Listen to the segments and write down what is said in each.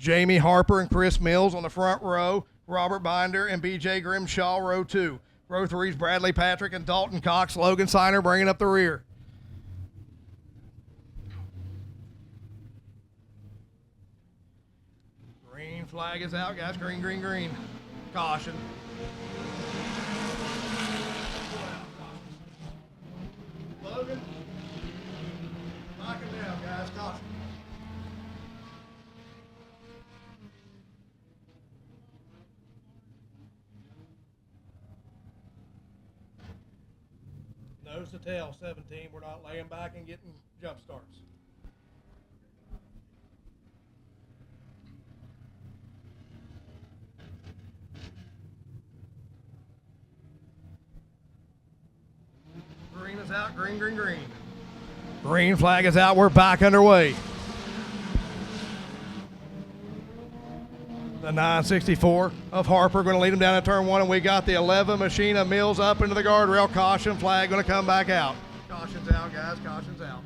Jamie Harper and Chris Mills on the front row. Robert Binder and B.J. Grimshaw, row 2. Row 3's Bradley Patrick and Dalton Cox. Logan Siner bringing up the rear. Green flag is out, guys. Green, green, green. Caution. Logan, knock him down, guys. Caution. Nose to tail, 17. We're not laying back and getting jump starts. Green is out, green, green, green. Green flag is out, we're back underway. The 964 of Harper going to lead him down to turn 1, and we got the 11 machine of Mills up into the guardrail. Caution flag going to come back out. Caution's out, guys, caution's out.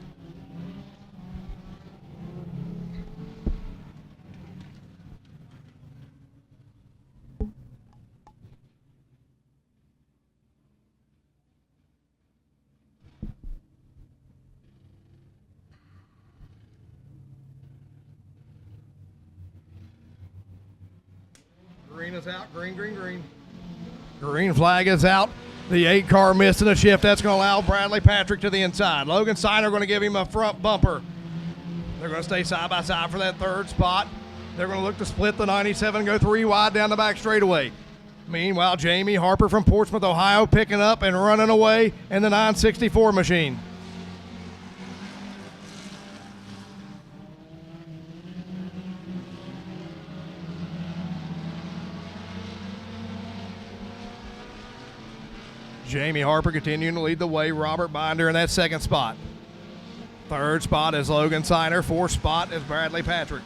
Green is out, green, green, green. Green flag is out. The 8 car missing a shift. That's going to allow Bradley Patrick to the inside. Logan Siner going to give him a front bumper. They're going to stay side by side for that 3rd spot. They're going to look to split the 97 and go 3 wide down the back straightaway. Meanwhile, Jamie Harper from Portsmouth, Ohio, picking up and running away in the 964 machine. Jamie Harper continuing to lead the way. Robert Binder in that 2nd spot. 3rd spot is Logan Siner. 4th spot is Bradley Patrick.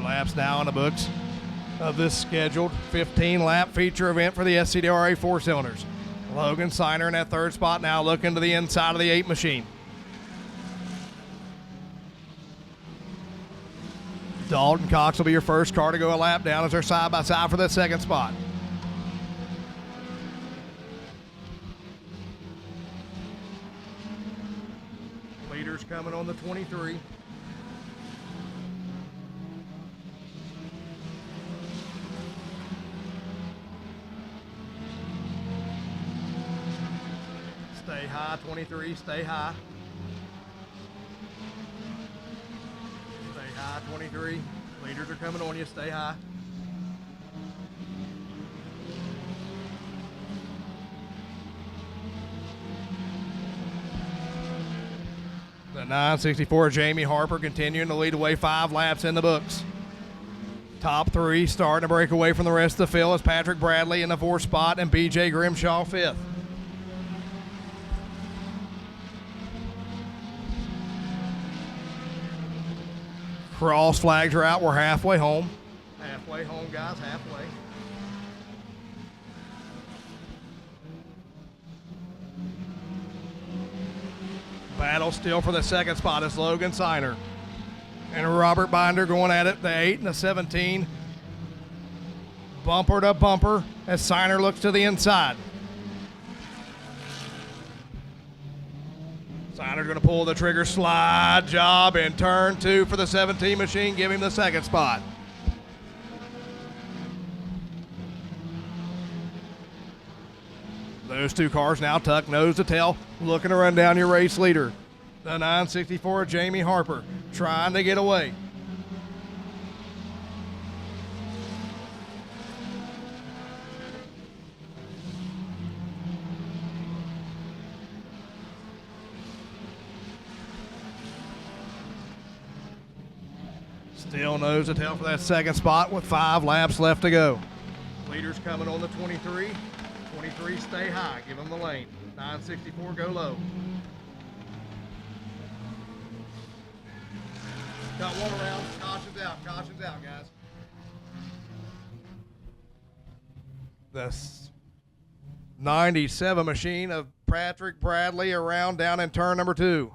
Laps now in the books of this scheduled 15-lap feature event for the SCDRA 4-cylinders. Logan Siner in that 3rd spot now looking to the inside of the 8 machine. Dalton Cox will be your first car to go a lap down as they're side by side for that 2nd spot. Leaders coming on the 23. Stay high, 23, stay high. Stay high, 23. Leaders are coming on you, stay high. The 964 Jamie Harper continuing to lead away, 5 laps in the books. Top 3 starting to break away from the rest of the field is Patrick Bradley in the 4th spot and B.J. Grimshaw 5th. Cross flags are out. We're halfway home. Halfway home, guys. Halfway. Battle still for the 2nd spot is Logan Siner. And Robert Binder going at it. The 8 and the 17. Bumper to bumper as Siner looks to the inside. Siner's going to pull the trigger, slide job in turn 2 for the 17 machine, give him the 2nd spot. Those 2 cars now tuck nose to tail, looking to run down your race leader. The 964 Jamie Harper trying to get away. Still nose to tail for that 2nd spot with 5 laps left to go. Leaders coming on the 23. 23, stay high. Give them the lane. 964, go low. Got one around. Caution's out, guys. The 97 machine of Patrick Bradley around down in turn number 2.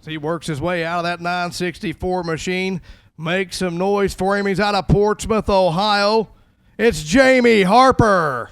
He works his way out of that 964 machine. Makes some noise for him. He's out of Portsmouth, Ohio. It's Jamie Harper.